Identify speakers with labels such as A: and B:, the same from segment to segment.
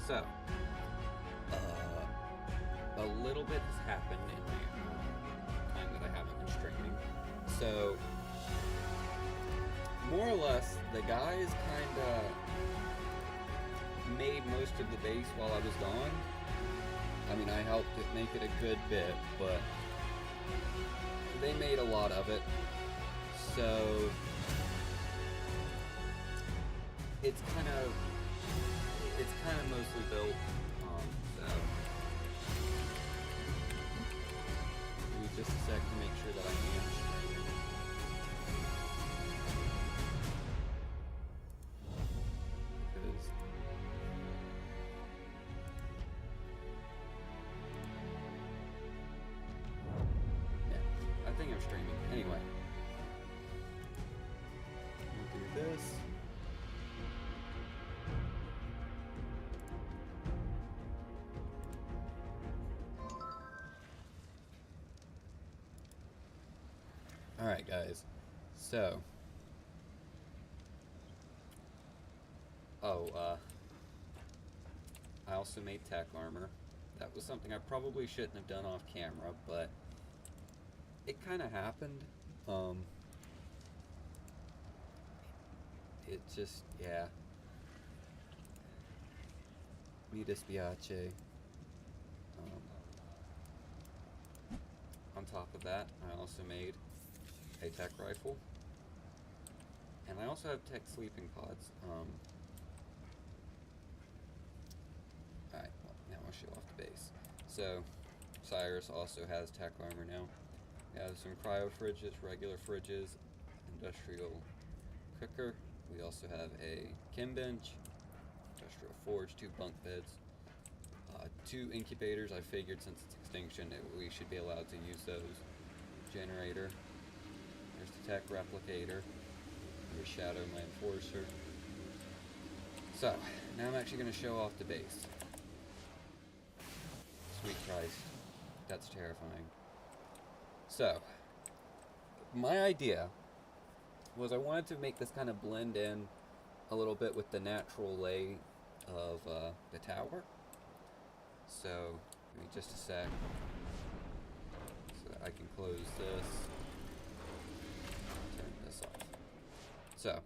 A: So, a little bit has happened in the time that I haven't been streaming. So, more or less, the guys kinda made most of the base while I was gone. I mean, I helped it make it a good bit, but they made a lot of it. So, it's kind of mostly built. So, give me just a sec to make sure that I am streaming. Because yeah, I think I'm streaming. Anyway, we'll do this. Alright guys, so, I also made tech armor. That was something I probably shouldn't have done off camera, but it kind of happened. It just, yeah. Mi dispiace. On top of that, I also made a tech rifle. And I also have tech sleeping pods. Alright, well, now I'll show off the base. So, Cyrus also has tech armor now. We have some cryo fridges, regular fridges, industrial cooker. We also have a chem bench, industrial forge, 2 bunk beds, 2 incubators. I figured since it's Extinction, we should be allowed to use those. Generator. There's the tech replicator. There's Shadow, my enforcer. So, now I'm actually going to show off the base. Sweet Christ. That's terrifying. So, my idea was I wanted to make this kind of blend in a little bit with the natural lay of the tower. So, give me just a sec so that I can close this, turn this off. So,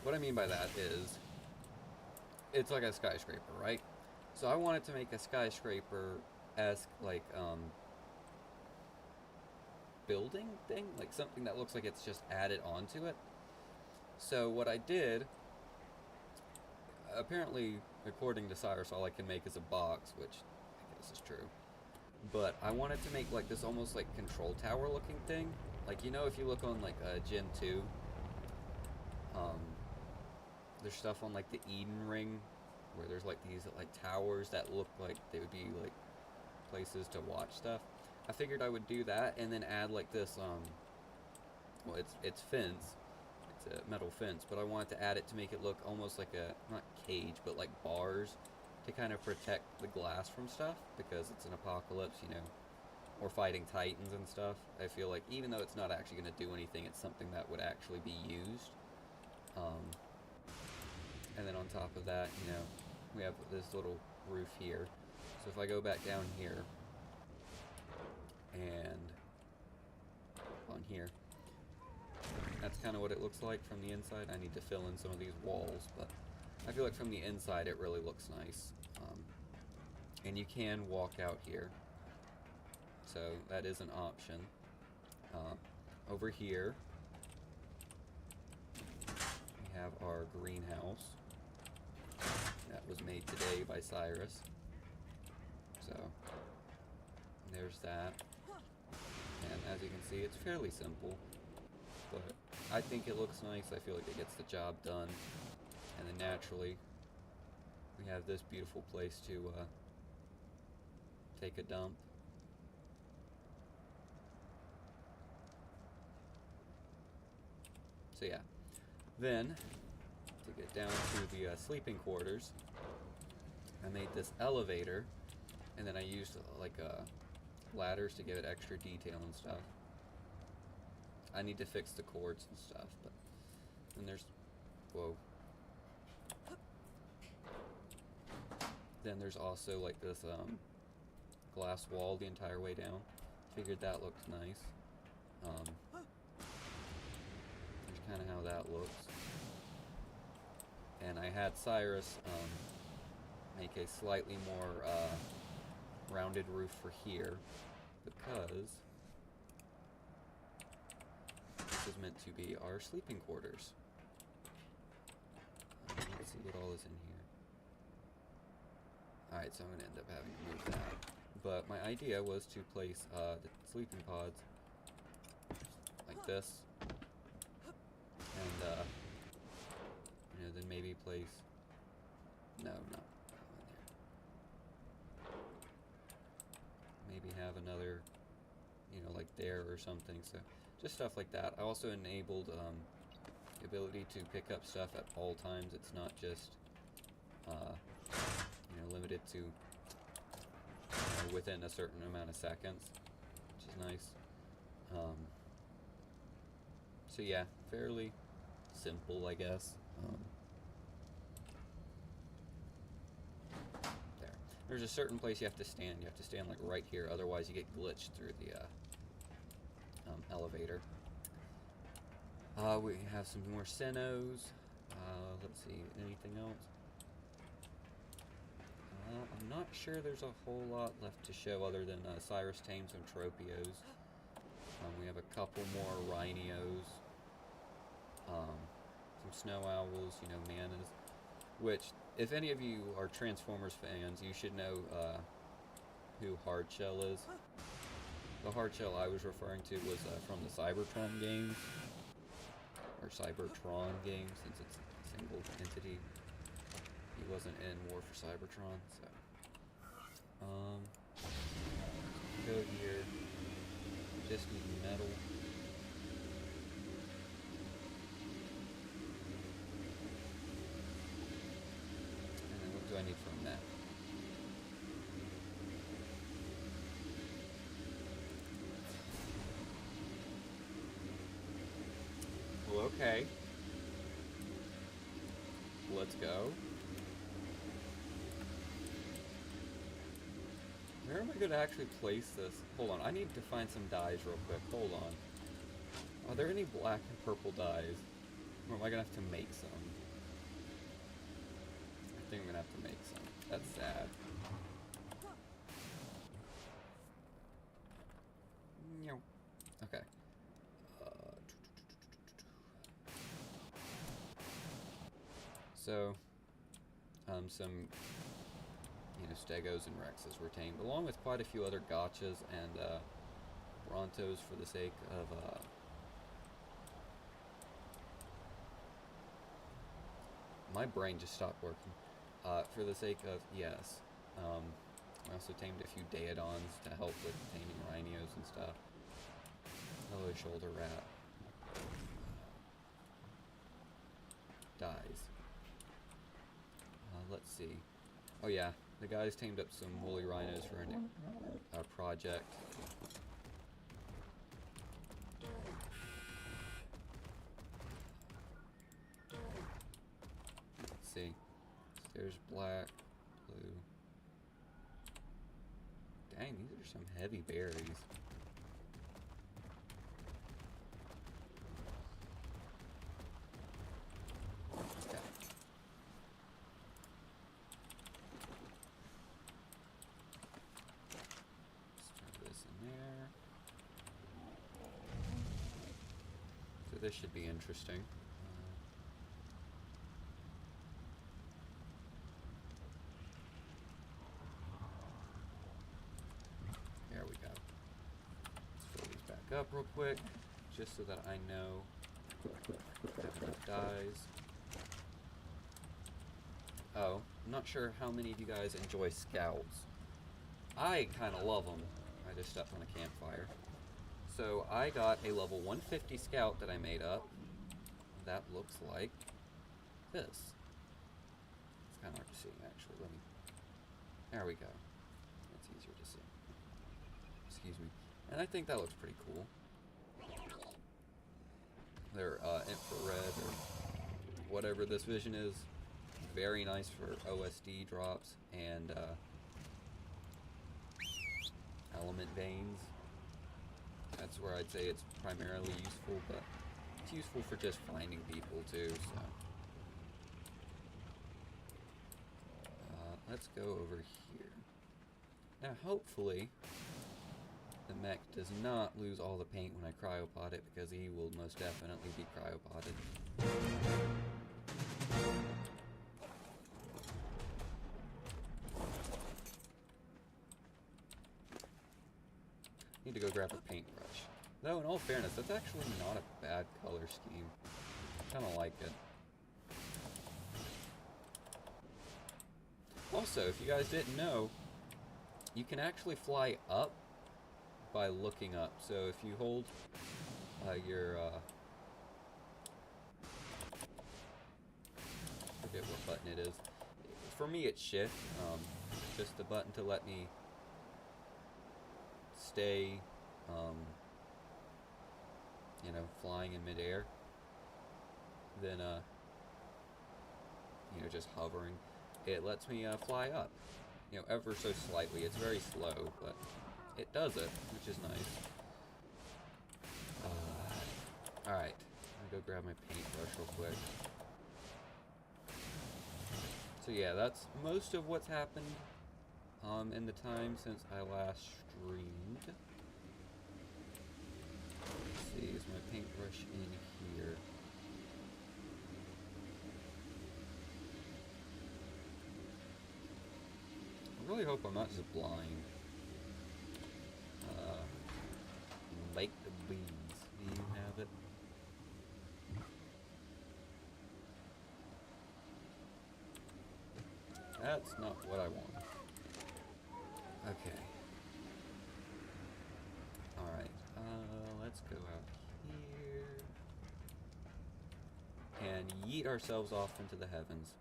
A: what I mean by that is, it's like a skyscraper, right? So I wanted to make a skyscraper-esque, like, building thing, like something that looks like it's just added onto it. So what I did, apparently, according to Cyrus, all I can make is a box, which I guess is true. But I wanted to make like this almost like control tower looking thing. Like, you know, if you look on like Gen 2, there's stuff on like the Eden Ring where there's like these like towers that look like they would be like places to watch stuff. I figured I would do that and then add like this well, it's fence. It's a metal fence, but I wanted to add it to make it look almost like a, not cage, but like bars to kind of protect the glass from stuff, because it's an apocalypse, you know, or fighting titans and stuff. I feel like even though it's not actually going to do anything, it's something that would actually be used. And then on top of that, you know, we have this little roof here. So if I go back down here and on here, that's kind of what it looks like from the inside. I need to fill in some of these walls, but I feel like from the inside it really looks nice. And you can walk out here, so that is an option. Over here we have our greenhouse that was made today by Cyrus. So there's that, and as you can see, it's fairly simple, but I think it looks nice. I feel like it gets the job done. And then naturally we have this beautiful place to take a dump. So yeah, then to get down to the sleeping quarters, I made this elevator, and then I used like ladders to give it extra detail and stuff. I need to fix the cords and stuff, but then there's, whoa. Then there's also like this glass wall the entire way down. Figured that looked nice. Here's kind of how that looks. And I had Cyrus make a slightly more rounded roof for here because this is meant to be our sleeping quarters. Let's see what all is in here. Alright, so I'm going to end up having to move that. But my idea was to place the sleeping pods like this. And, you know, then maybe place... No, not that one there. Maybe have another, you know, like there or something. So, just stuff like that. I also enabled the ability to pick up stuff at all times. It's not just, you know, limited to within a certain amount of seconds, which is nice. So yeah, fairly simple, I guess. There. There's a certain place you have to stand. You have to stand like right here, otherwise you get glitched through the elevator. We have some more Senos. Let's see, anything else? I'm not sure there's a whole lot left to show other than Cyrus tamed some Tropios. We have a couple more Rhinos. Some Snow Owls, you know, Manas. Which, if any of you are Transformers fans, you should know who Hardshell is. The Hardshell I was referring to was from the Cybertron games. Or Cybertron games, since it's a single entity. He wasn't in War for Cybertron, so. Go here. Just need metal. And then what do I need from that? Well, okay. Let's go. Where am I going to actually place this? Hold on, I need to find some dyes real quick. Hold on. Are there any black and purple dyes? Or am I going to have to make some? I think I'm going to have to make some. That's sad. Okay. So, some, you know, Stegos and Rexes were tamed, along with quite a few other Gotchas and Brontos for the sake of, my brain just stopped working. For the sake of, yes. I also tamed a few Daedons to help with taming Rhinos and stuff. Hello, Shoulder Rat. Dies. Let's see. Oh yeah, the guys tamed up some woolly rhinos for a project. Let's see. There's black, blue. Dang, these are some heavy berries. This should be interesting. There we go. Let's fill these back up real quick, just so that I know I have enough dyes. Oh, I'm not sure how many of you guys enjoy scouts. I kind of love them. I just stepped on a campfire. So I got a level 150 scout that I made up. That looks like this. It's kind of hard to see, actually. There we go. That's easier to see. Excuse me. And I think that looks pretty cool. They're infrared or whatever this vision is. very nice for OSD drops and element veins. That's where I'd say it's primarily useful, but it's useful for just finding people too, so. Let's go over here. Now hopefully the mech does not lose all the paint when I cryopod it, because he will most definitely be cryopotted. Need to go grab a paintbrush. Though, in all fairness, that's actually not a bad color scheme. I kind of like it. Also, if you guys didn't know, you can actually fly up by looking up. So if you hold your, I forget what button it is. For me, it's shift. Just the button to let me stay, you know, flying in midair. Then, you know, just hovering. It lets me fly up, you know, ever so slightly. It's very slow, but it does it, which is nice. Alright, I'm gonna go grab my paintbrush real quick. So yeah, that's most of what's happened in the time since I last streamed. Let's see, is my paintbrush in here? I really hope I'm not just blind. Like the beans. Do you have it? That's not what I want. Okay. Alright, let's go out here. And yeet ourselves off into the heavens.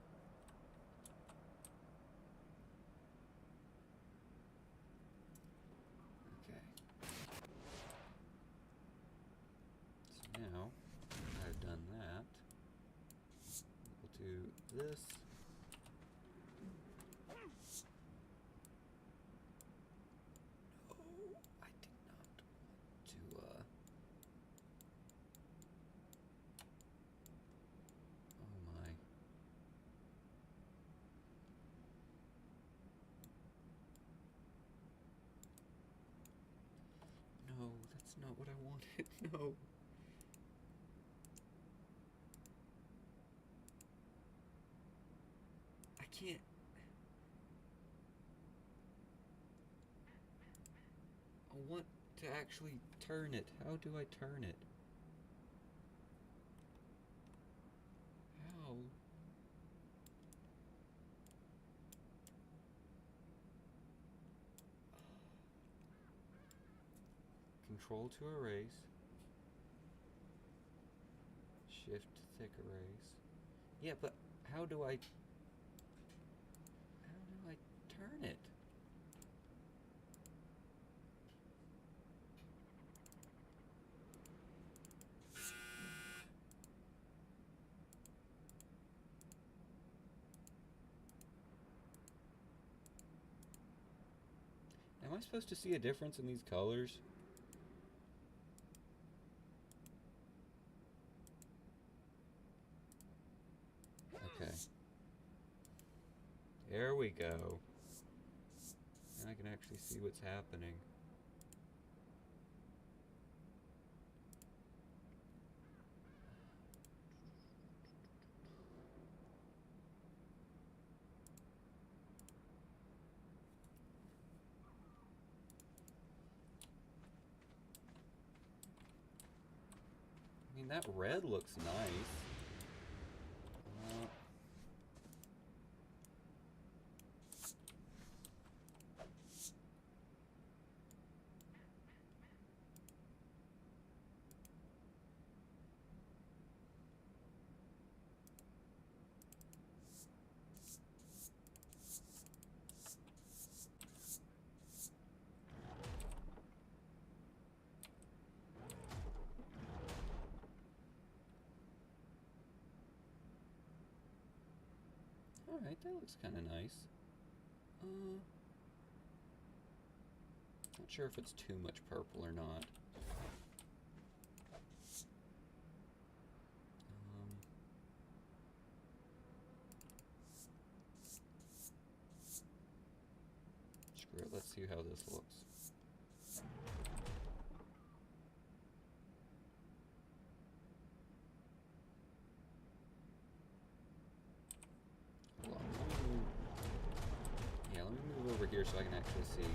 A: Now, I've done that, we'll do this. No, I did not want to, oh my. No, that's not what I wanted, no. Can't. I want to actually turn it. How do I turn it? How? Control to erase. Shift thick erase. Yeah, but how do I turn it? Am I supposed to see a difference in these colors? Okay. There we go. And I can actually see what's happening. I mean, that red looks nice. Alright, that looks kind of nice. Not sure if it's too much purple or not. Screw it, let's see how this looks. Hold on, let me move over here so I can actually see.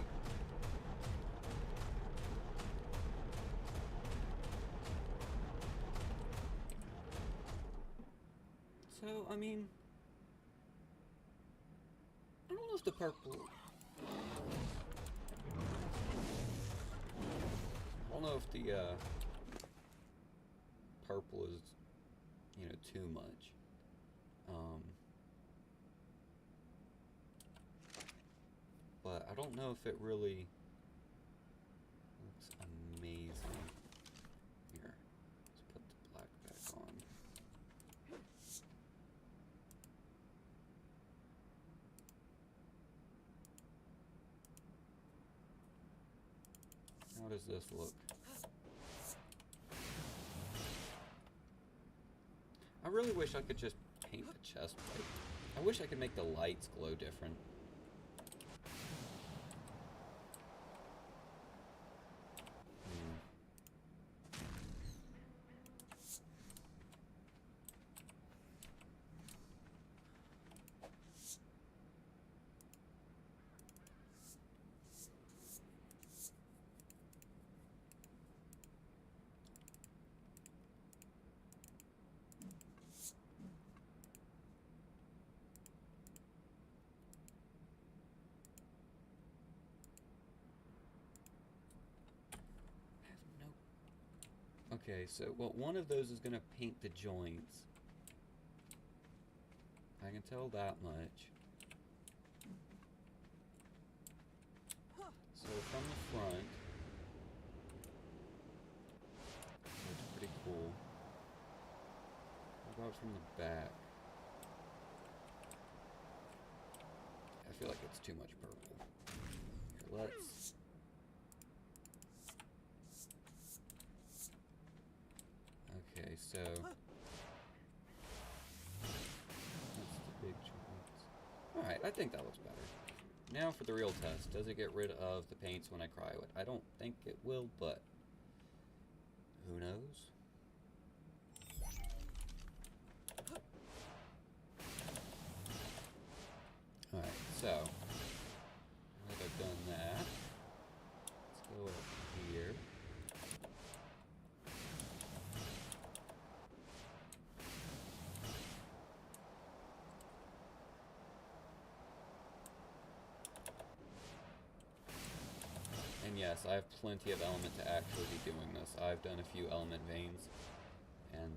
A: So, I mean, I don't know if the purple... I don't know if the, purple is, you know, too much. But I don't know if it really looks amazing. Here, let's put the black back on. How does this look? I really wish I could just paint the chest plate. I wish I could make the lights glow different. Okay, so, well, one of those is going to paint the joints. I can tell that much. So, from the front, looks pretty cool. How about from the back? I feel like it's too much purple. Here, let's... Okay, so that's the big joints. Alright, I think that looks better. Now for the real test. Does it get rid of the paints when I cryo it? I don't think it will, but who knows? Alright, so now that I've done that, let's go up here. And yes, I have plenty of element to actually be doing this. I've done a few element veins, and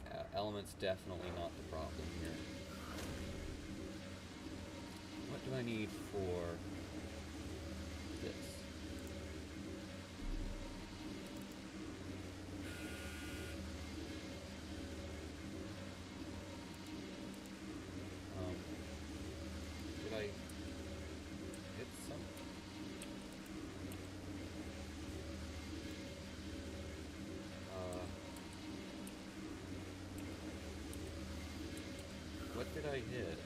A: yeah, element's definitely not the problem here. What do I need for this? Did I hit some? What did I hit?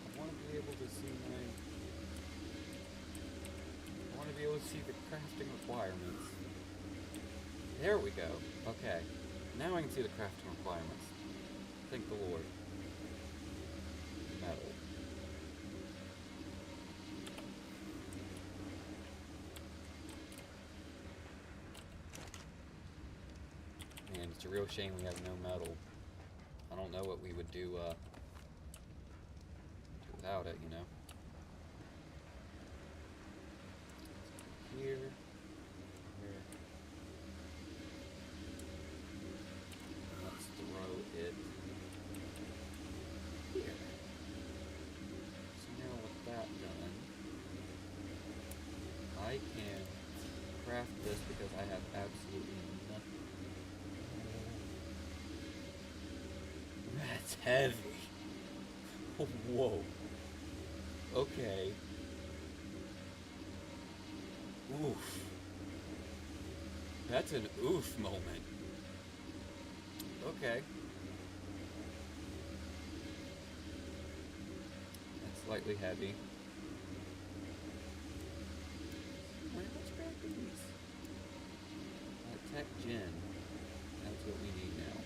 A: I want to be able to see my... I want to be able to see the crafting requirements. There we go. Okay. Now I can see the crafting requirements. Thank the Lord. Metal. Man, it's a real shame we have no metal. I don't know what we would do without it, you know. Here. Here. Let's throw it here. So now with that done, I can craft this because I have absolutely nothing. That's heavy. Whoa. Okay. Oof. That's an oof moment. Okay. That's slightly heavy. Wait, let's grab these. Tech Gen. That's what we need now.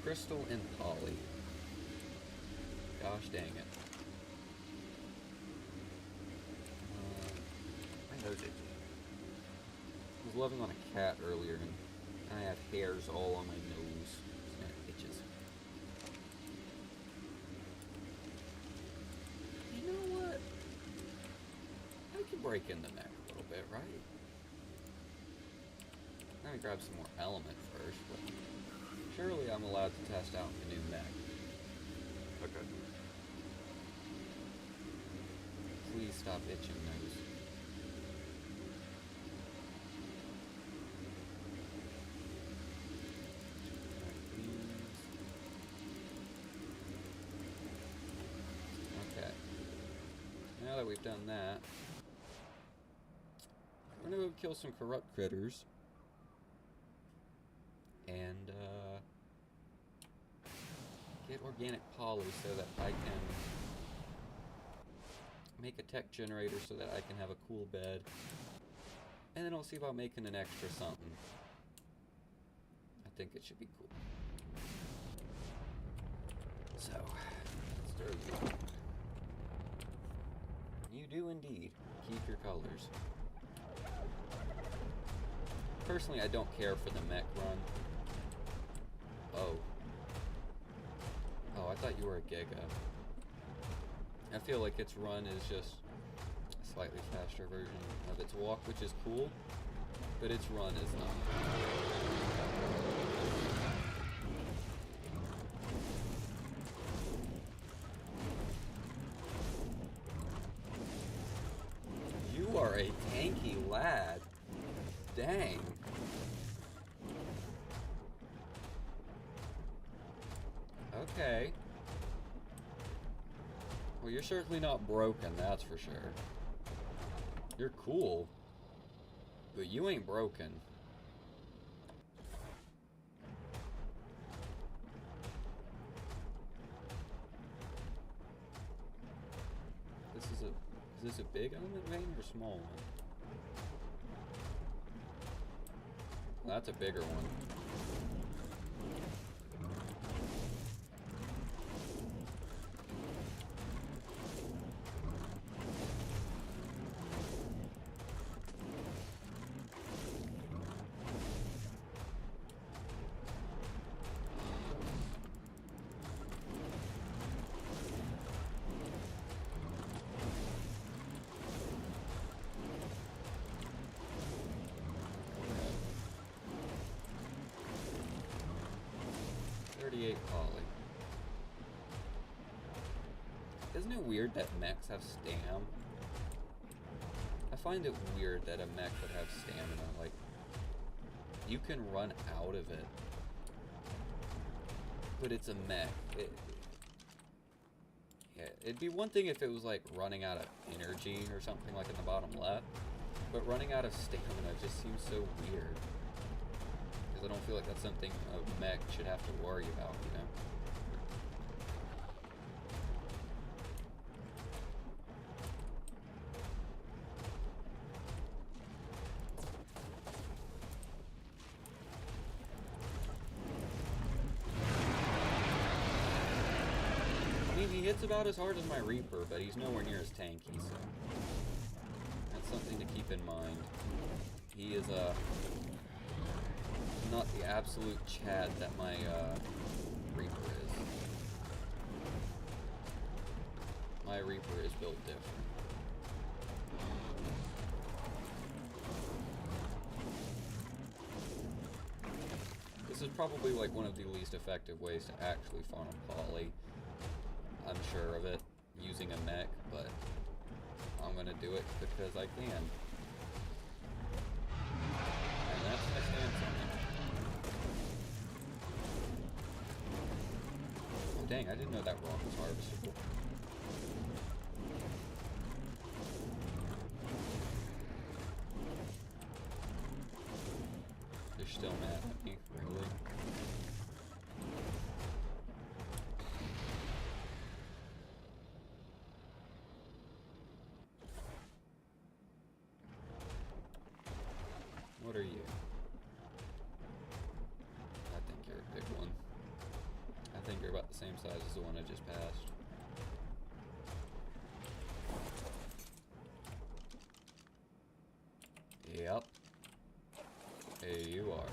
A: Crystal and Poly. Gosh dang it. My nose itchy. I was loving on a cat earlier and I have hairs all on my nose. And it itches. You know what? I can break in the mech a little bit, right? I'm gonna grab some more element first, but surely I'm allowed to test out the new mech. Okay. Please stop itching nose. Okay. Now that we've done that, we're gonna go kill some corrupt critters. And get organic poly so that I can make a tech generator so that I can have a cool bed. And then I'll see about making an extra something. I think it should be cool. So, let's start. You do indeed keep your colors. Personally, I don't care for the mech run. Oh. Oh, I thought you were a Giga. I feel like its run is just a slightly faster version of its walk, which is cool, but its run is not. You are a tanky lad. Dang. Okay. Well, you're certainly not broken, that's for sure. You're cool, but you ain't broken. Is this a big element vein or a small one? Well, that's a bigger one. Poly. Isn't it weird that mechs have stam? I find it weird that a mech would have stamina. Like, you can run out of it, but it's a mech. Yeah, it'd be one thing if it was like running out of energy or something like in the bottom left, but running out of stamina just seems so weird. Because I don't feel like that's something a mech should have to worry about, you know? I mean, he hits about as hard as my Reaper, but he's nowhere near as tanky, so that's something to keep in mind. He is not the absolute Chad that my Reaper is. My Reaper is built different. This is probably like one of the least effective ways to actually farm poly. I'm sure of it, using a mech, but I'm gonna do it because I can. And that's my stance on it. dang, I didn't know that rock was harvestable. They're still mad at me, really. What are you? I think you're a big one. I think you're about the same size as the one I just passed. Yep. Here you are.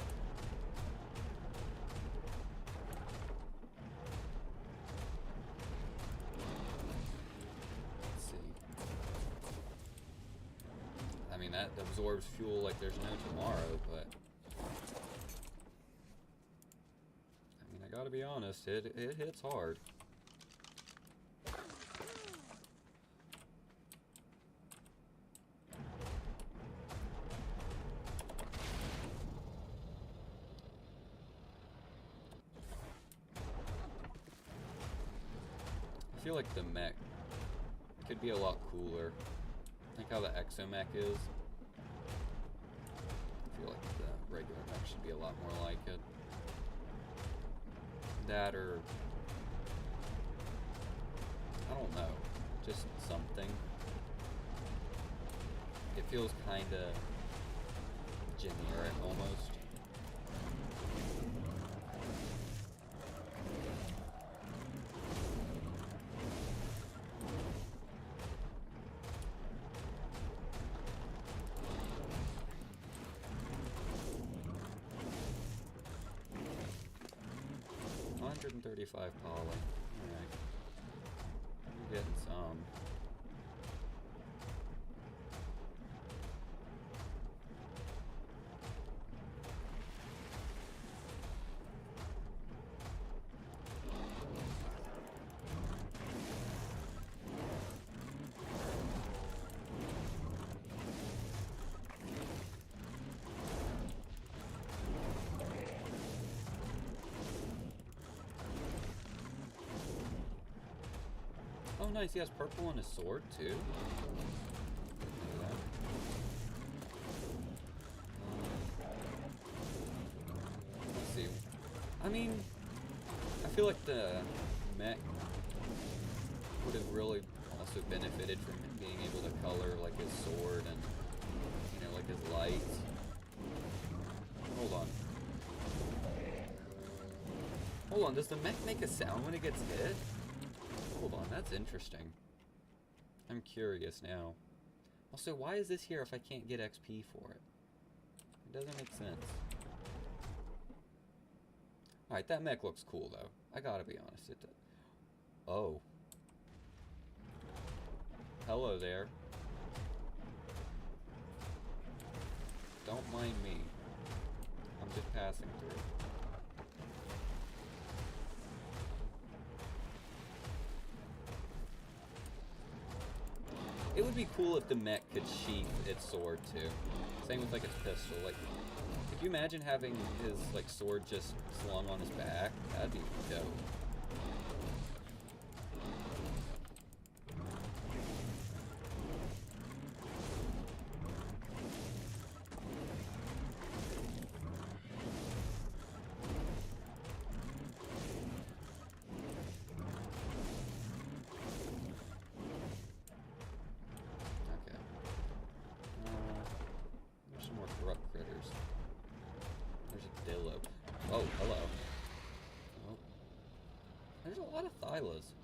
A: Let's see. I mean, that absorbs fuel like there's no tomorrow, but I mean, I gotta be honest, it hits hard. I feel like the mech could be a lot cooler. Think how the exomech is. I feel like the regular mech should be a lot more like it. That or I don't know, just something. It feels kinda generic almost. $135 poly. Alright. I'm getting some. Oh nice, he has purple on his sword too. Let's see. I mean, I feel like the mech would have really also benefited from being able to color like his sword and, you know, like his lights. Hold on. Hold on, does the mech make a sound when it gets hit? Hold on, that's interesting. I'm curious now. Also, why is this here if I can't get XP for it? It doesn't make sense. Alright, that mech looks cool though. I gotta be honest, it does. Oh. Hello there. Don't mind me. I'm just passing through. It would be cool if the mech could sheath its sword too. Same with like its pistol. Like, could you imagine having his like sword just slung on his back? That'd be dope. Oh, hello. Oh. There's a lot of Thylas.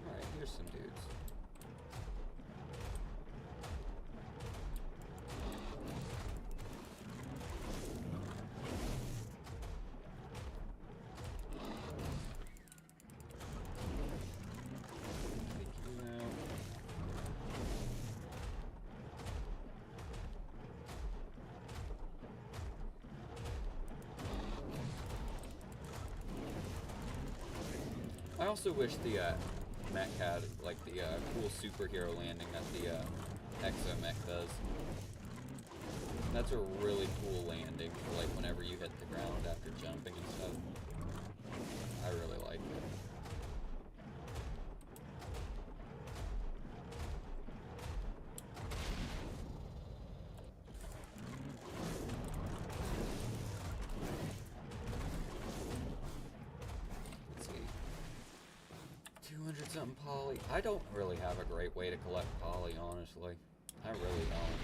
A: Alright, here's some dudes. I also wish the mech had like the cool superhero landing that the exomech does. That's a really cool landing for like whenever you hit the ground after jumping and stuff. I really like it. Let's see. 200 something poly. I don't really have a great way to collect poly, honestly. I really don't.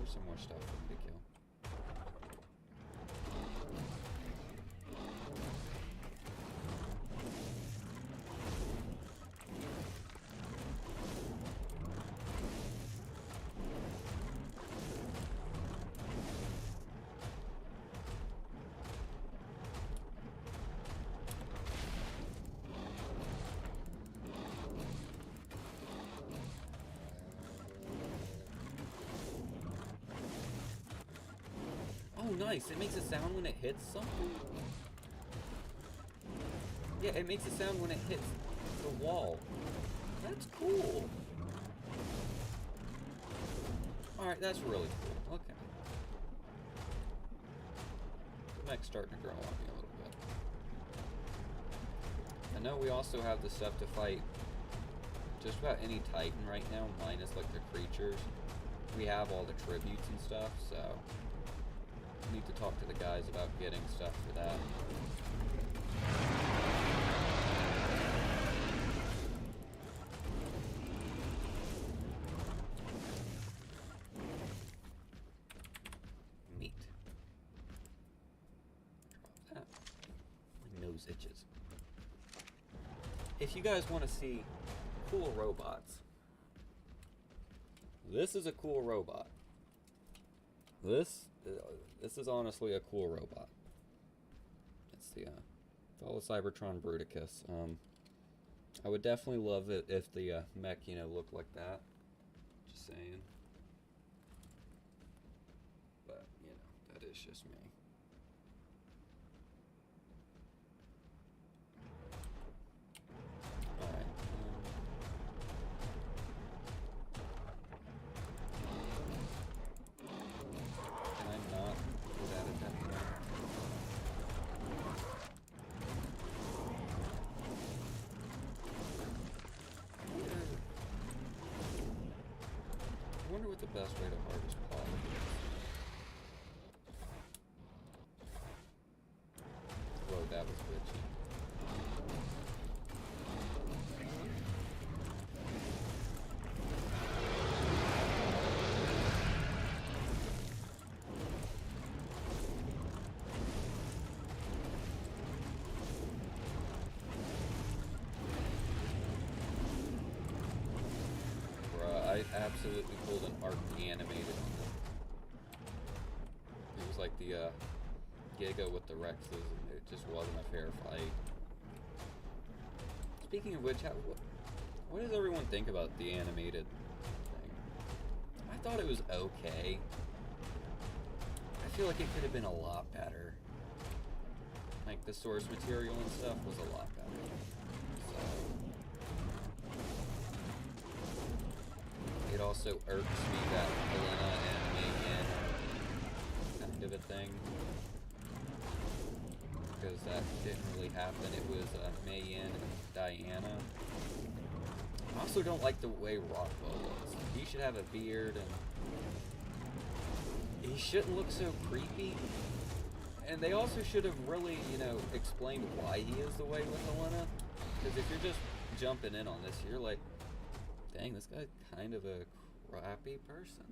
A: Some more stuff for me to kill. Oh, nice. It makes a sound when it hits something? Yeah, it makes a sound when it hits the wall. That's cool. Alright, that's really cool. Okay. The mech's starting to grow on me a little bit. I know we also have the stuff to fight just about any Titan right now, minus like the creatures. We have all the tributes and stuff, so need to talk to the guys about getting stuff for that. Meat. Drop that. My nose itches. If you guys want to see cool robots, this is a cool robot. This is honestly a cool robot. It's the fellow Cybertron Bruticus. I would definitely love it if the mech, you know, looked like that. Just saying. But, you know, that is just me. Alright. Can I not get out of that? I wonder what the best way to harvest poly is. Whoa, that was glitchy. I absolutely pulled an arc animated. It was like the Giga with the Rexes, and it just wasn't a fair fight. Speaking of which, what does everyone think about the animated thing? I thought it was okay. I feel like it could have been a lot better. Like the source material and stuff was a lot better. So it also irks me that Helena and Megan kind of a thing. Because that didn't really happen. It was Mayan and Diana. I also don't like the way Rockwell looks. He should have a beard and he shouldn't look so creepy. And they also should have really, you know, explained why he is the way with Helena. Because if you're just jumping in on this, you're like, dang, this guy's kind of a crappy person.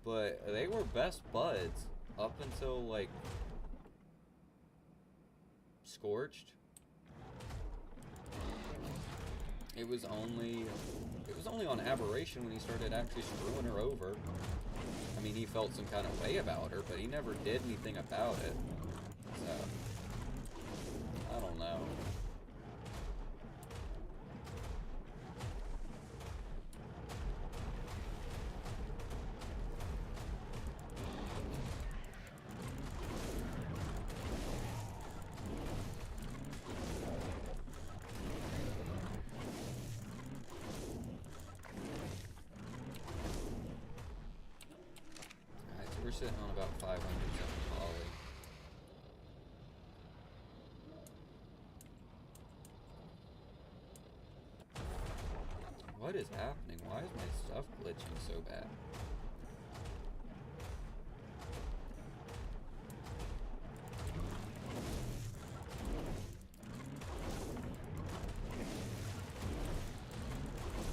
A: But they were best buds up until, like, Scorched. It was only on Aberration when he started actually screwing her over. I I mean, he felt some kind of way about her, but he never did anything about it. So, I don't know. Alright, so we're sitting on about 500 something poly. What is happening? Why is my stuff glitching so bad?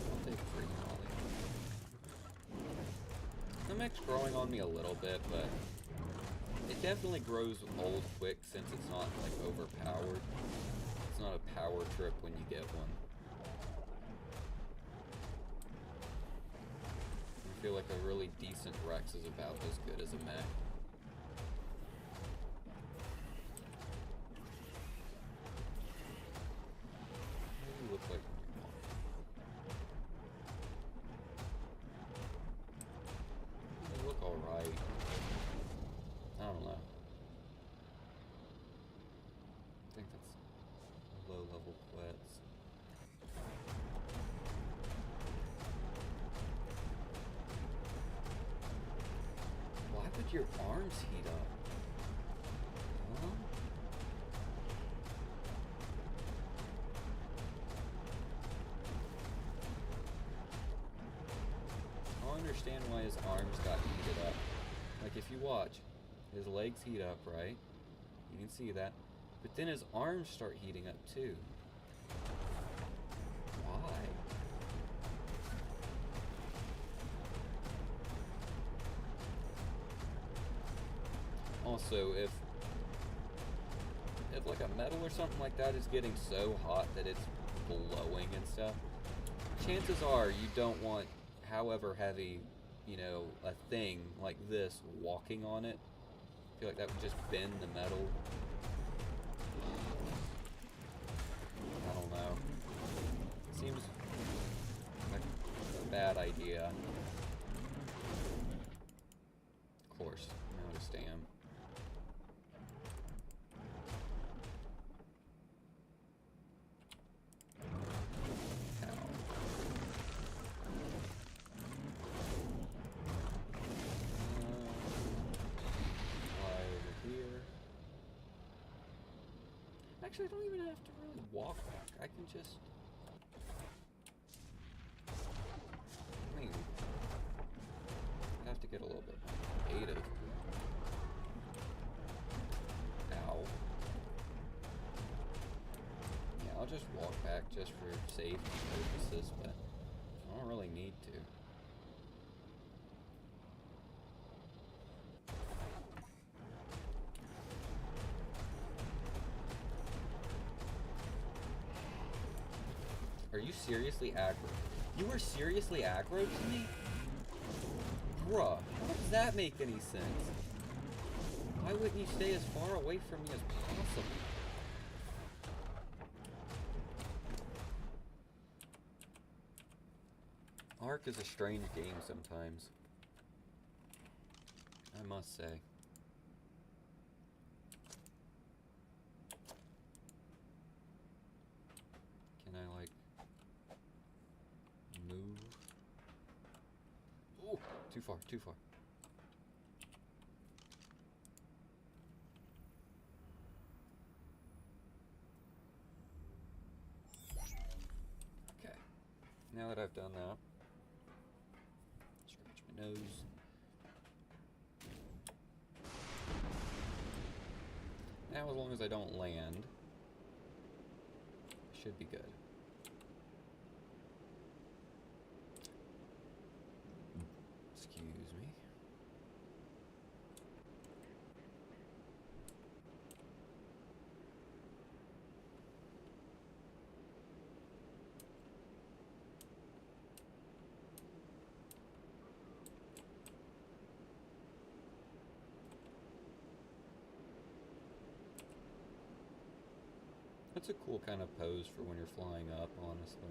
A: I'll take 3 poly. The mix growing on me a little bit, but it definitely grows old quick since it's not like overpowered. It's not a power trip when you get one. I feel like a really decent Rex is about as good as a mech. What do you look like when you're walking? You look alright. I don't know. I think that's low level quets. Why would your arms heat up? Huh? I don't understand why his arms got heated up. Like if you watch, his legs heat up, right? You can see that. But then his arms start heating up too. Why? Also, if like a metal or something like that is getting so hot that it's glowing and stuff, chances are you don't want, however heavy, you know, a thing like this walking on it. I feel like that would just bend the metal. I don't know. Seems like a bad idea. Of course, now to stam. Actually, I don't even have to really walk back. I can just... I mean, I have to get a little bit creative. Ow. Yeah, I'll just walk back just for safety purposes, but I don't really need to. Are you seriously aggro? You were seriously aggro to me? Bruh, how does that make any sense? Why wouldn't you stay as far away from me as possible? Ark is a strange game sometimes, I must say. Can I, like, move? Oh, too far, too far. Okay, now that I've done that, scratch my nose. Now as long as I don't land, should be good. Excuse me. That's a cool kind of pose for when you're flying up, honestly.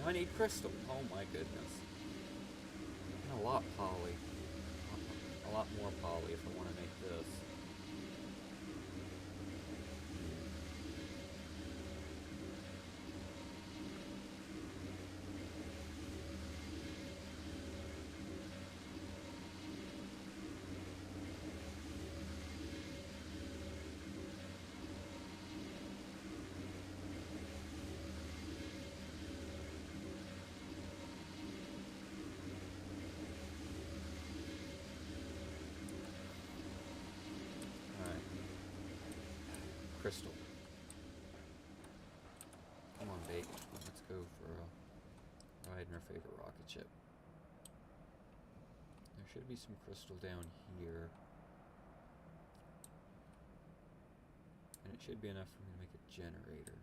A: I need crystal. Oh my goodness. And a lot poly. A lot more poly if I want to make this. Crystal. Come on, bait. Let's go for a ride in our favorite rocket ship. There should be some crystal down here. And it should be enough for me to make a generator.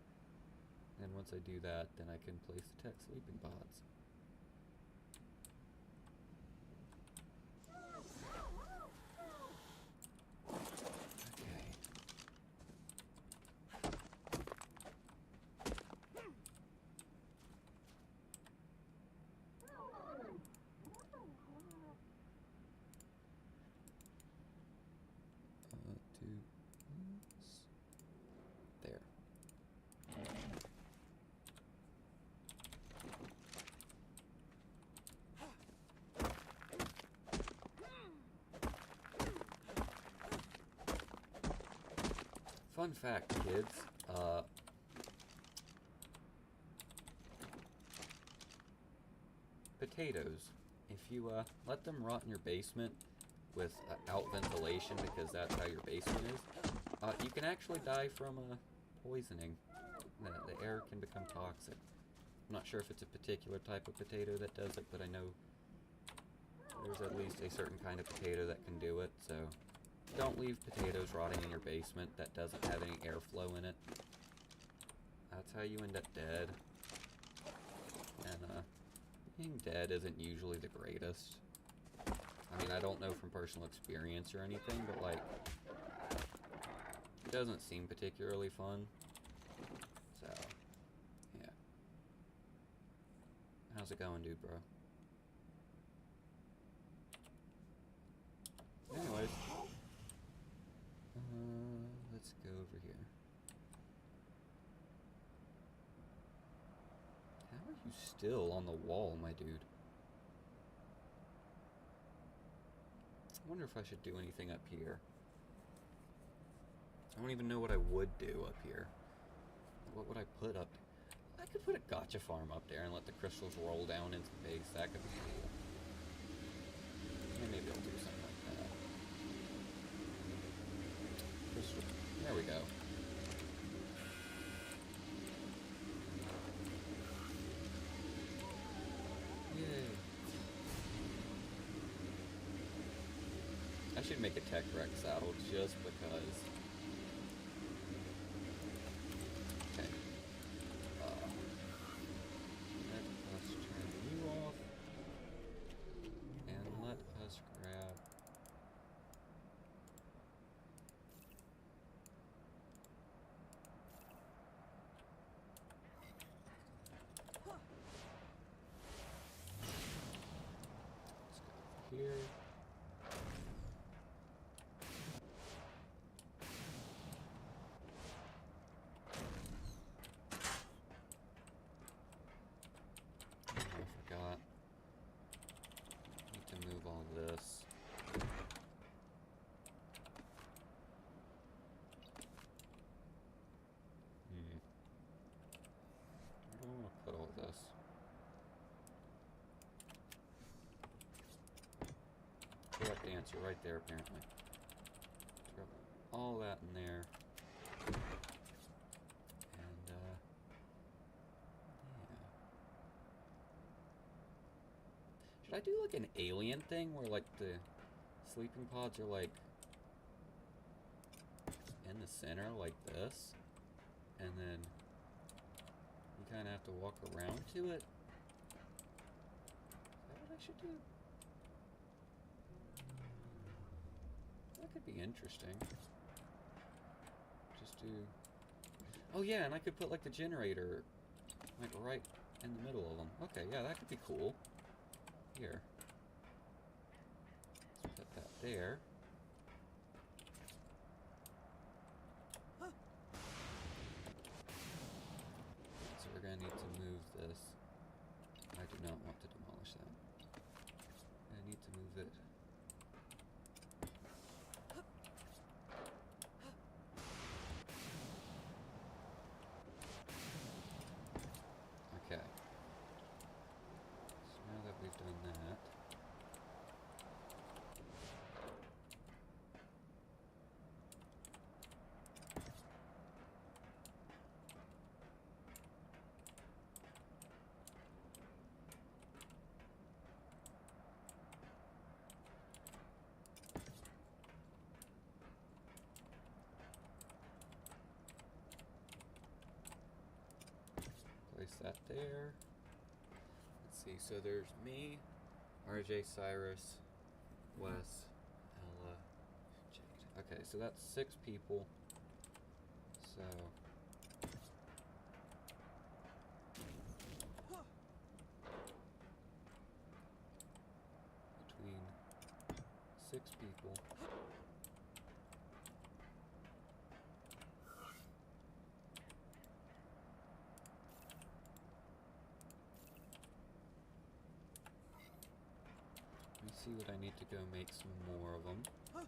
A: And once I do that, then I can place the tech sleeping pods. Fun fact, kids, potatoes, if you let them rot in your basement with out ventilation, because that's how your basement is, you can actually die from poisoning. The air can become toxic. I'm not sure if it's a particular type of potato that does it, but I know there's at least a certain kind of potato that can do it, so don't leave potatoes rotting in your basement that doesn't have any airflow in it. That's how you end up dead. And being dead isn't usually the greatest. I mean, I don't know from personal experience or anything, but like, it doesn't seem particularly fun. So, yeah. How's it going, dude, bro? Anyways. Let's go over here. How are you still on the wall, my dude? I wonder if I should do anything up here. I don't even know what I would do up here. What would I put up? I could put a gotcha farm up there and let the crystals roll down into base. That could be cool. Yeah, maybe I'll do something like that. Crystal. There we go. Yay. I should make a Tech Wreck saddle just because. Okay. Let us turn you off. And let us grab. Let's go here. Put all this. Correct answer right there, apparently. Drop all that in there. And, yeah. Should I do like an alien thing where like the sleeping pods are like in the center like this, and then you kind of have to walk around to it. Is that what I should do? That could be interesting. Just do... Oh yeah, and I could put like the generator like right in the middle of them. Okay, yeah, that could be cool. Here. Let's put that there. So we're gonna need to move this. I do not want to demolish that. I need to move it. Okay. So now that we've done that, place that there. Let's see, so there's me, RJ, Cyrus, Wes, Ella, Jade. Okay, so that's 6 people. So between 6 people. Let me see what I need to go make some more of them. Let's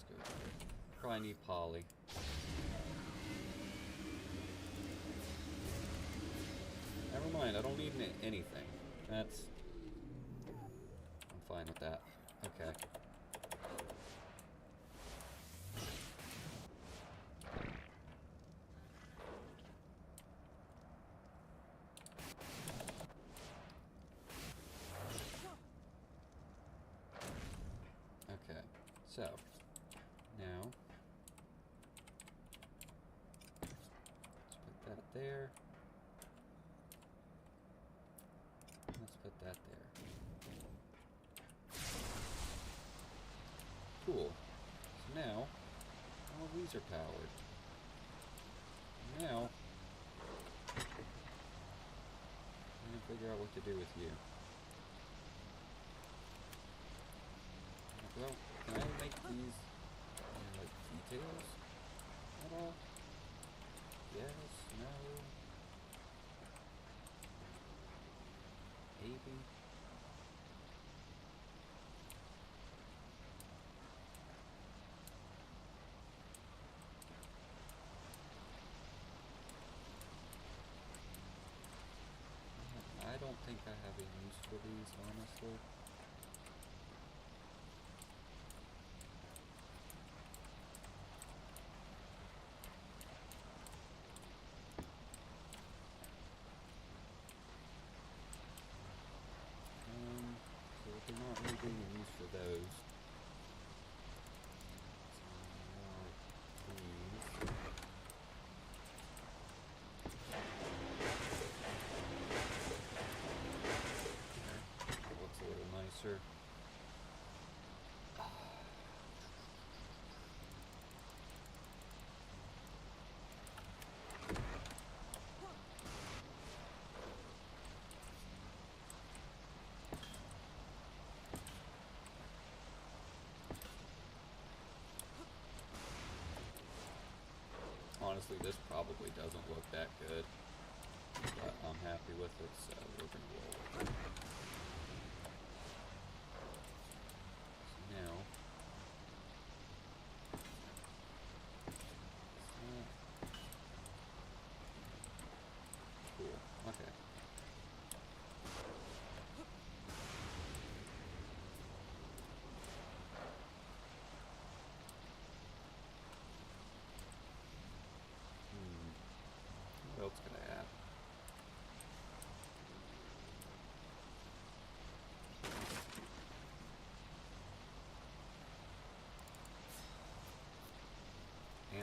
A: go. Probably need poly. Never mind, I don't need anything. That's... I'm fine with that. Okay. Okay, so now let's put that there. Let's put that there. Cool. So now all of these are powered. Now I'm gonna figure out what to do with you. Well, can I make these like details at all? Yes, no, maybe. I don't think I have a use for these, honestly. So they're not really being used for those. That looks a little nicer. Honestly, this probably doesn't look that good, but I'm happy with it, so we're going to roll with it. So now, cool, okay.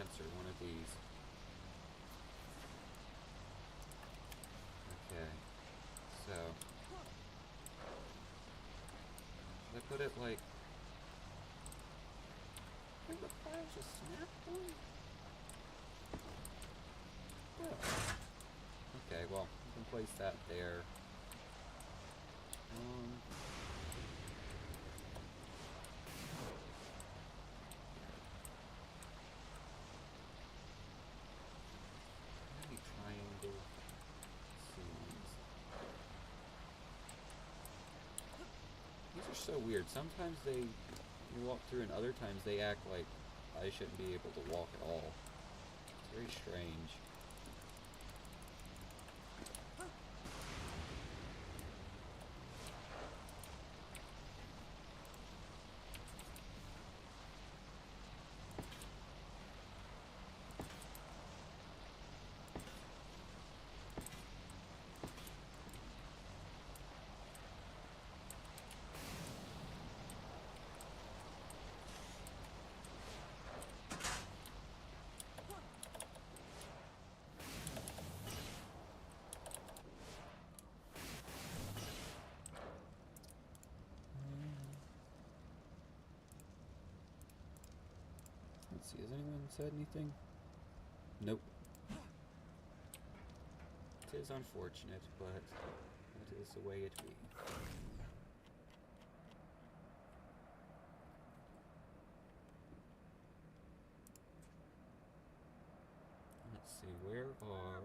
A: sensor, one of these. Okay, so should I put it like? I think the file's a snap one. Oh. Okay, well, we can place that there. Maybe triangle ceilings. These are so weird. Sometimes you walk through, and other times they act like I shouldn't be able to walk at all. It's very strange. Let's see, has anyone said anything? Nope. It is unfortunate, but it is the way it be. Let's see, where are...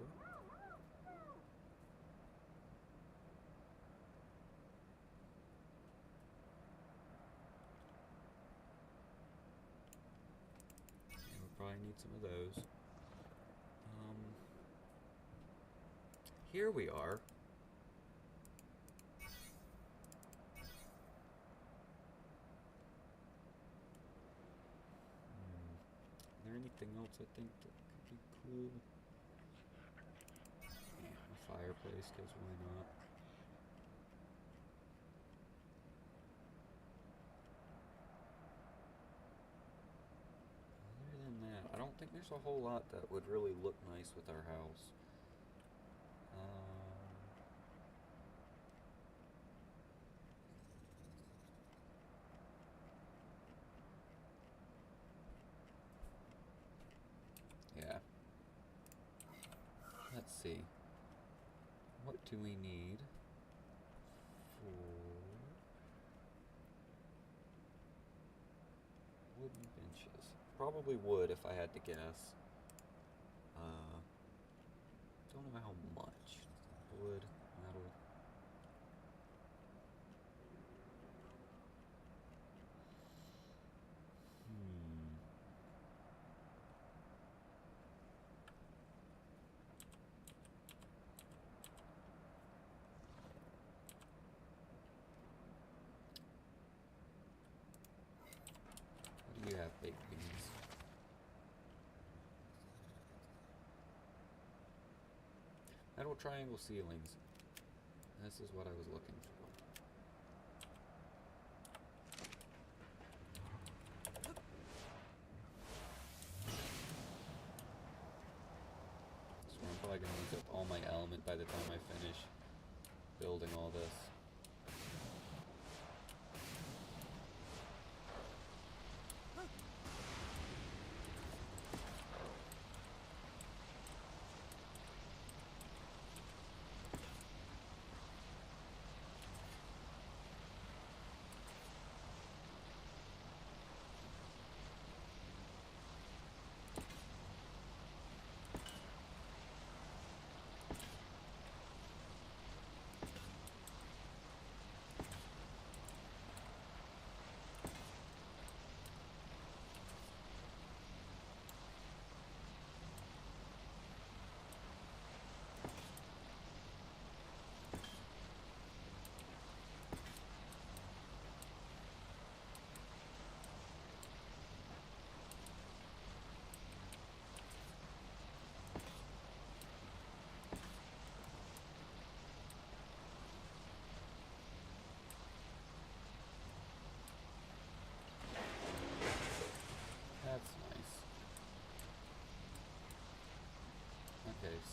A: Probably need some of those. Here we are. Is there anything else I think that could be cool? Yeah, a fireplace, because why not? Other than that, I don't think there's a whole lot that would really look nice with our house. Yeah. Let's see. What do we need for wooden benches? Probably wood if I had to guess. Don't know how much. Wood, metal. What do you have, baked beans? Metal triangle ceilings. This is what I was looking for. So I'm probably going to use up all my element by the time I finish building all this.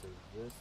A: so this